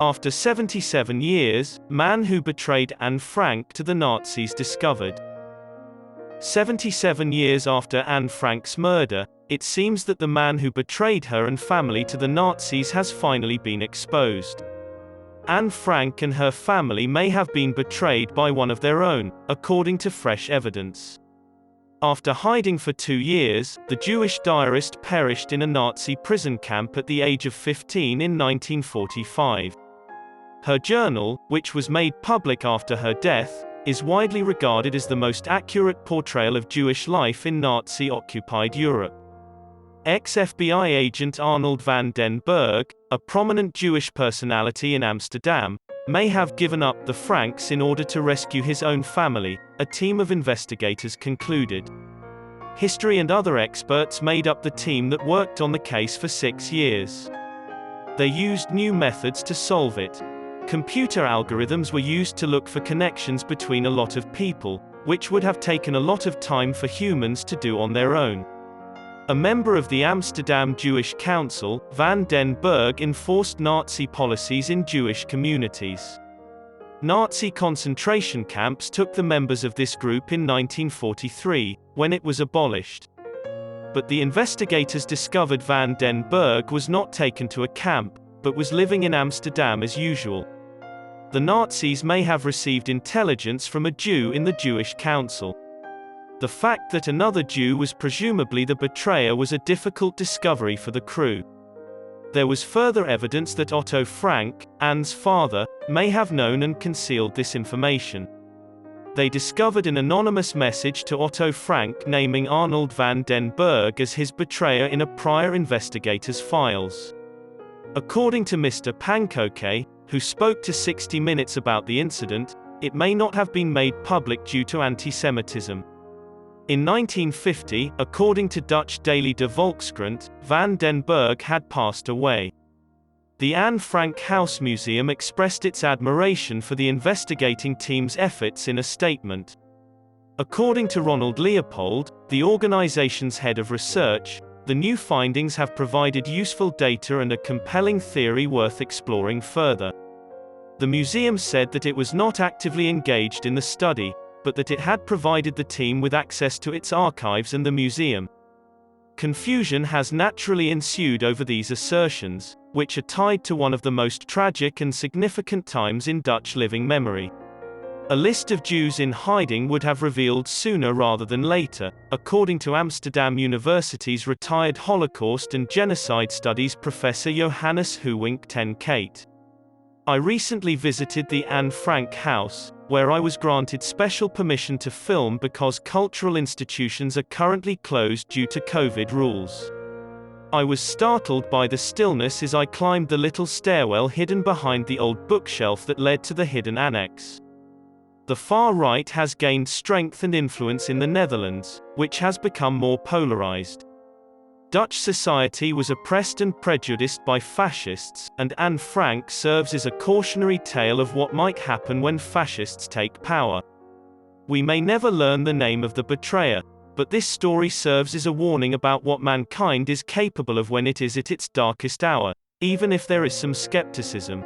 After 77 years, man who betrayed Anne Frank to the Nazis discovered. 77 years after Anne Frank's murder, it seems that the man who betrayed her and family to the Nazis has finally been exposed. Anne Frank and her family may have been betrayed by one of their own, according to fresh evidence. After hiding for 2 years, the Jewish diarist perished in a Nazi prison camp at the age of 15 in 1945. Her journal, which was made public after her death, is widely regarded as the most accurate portrayal of Jewish life in Nazi-occupied Europe. Ex-FBI agent Arnold van den Bergh, a prominent Jewish personality in Amsterdam, may have given up the Franks in order to rescue his own family, a team of investigators concluded. History and other experts made up the team that worked on the case for 6 years. They used new methods to solve it. Computer algorithms were used to look for connections between a lot of people, which would have taken a lot of time for humans to do on their own. A member of the Amsterdam Jewish Council, van den Bergh enforced Nazi policies in Jewish communities. Nazi concentration camps took the members of this group in 1943, when it was abolished. But the investigators discovered van den Bergh was not taken to a camp, but was living in Amsterdam as usual. The Nazis may have received intelligence from a Jew in the Jewish Council. The fact that another Jew was presumably the betrayer was a difficult discovery for the crew. There was further evidence that Otto Frank, Anne's father, may have known and concealed this information. They discovered an anonymous message to Otto Frank naming Arnold van den Bergh as his betrayer in a prior investigator's files. According to Mr. Pankoke, who spoke to 60 Minutes about the incident, it may not have been made public due to anti-Semitism. In 1950, according to Dutch daily De Volkskrant, van den Bergh had passed away. The Anne Frank House Museum expressed its admiration for the investigating team's efforts in a statement. According to Ronald Leopold, the organization's head of research, the new findings have provided useful data and a compelling theory worth exploring further. The museum said that it was not actively engaged in the study, but that it had provided the team with access to its archives and the museum. Confusion has naturally ensued over these assertions, which are tied to one of the most tragic and significant times in Dutch living memory. A list of Jews in hiding would have revealed sooner rather than later, according to Amsterdam University's retired Holocaust and Genocide Studies professor Johannes Huwink ten Kate. I recently visited the Anne Frank house, where I was granted special permission to film because cultural institutions are currently closed due to COVID rules. I was startled by the stillness as I climbed the little stairwell hidden behind the old bookshelf that led to the hidden annex. The far right has gained strength and influence in the Netherlands, which has become more polarized. Dutch society was oppressed and prejudiced by fascists, and Anne Frank serves as a cautionary tale of what might happen when fascists take power. We may never learn the name of the betrayer, but this story serves as a warning about what mankind is capable of when it is at its darkest hour, even if there is some skepticism.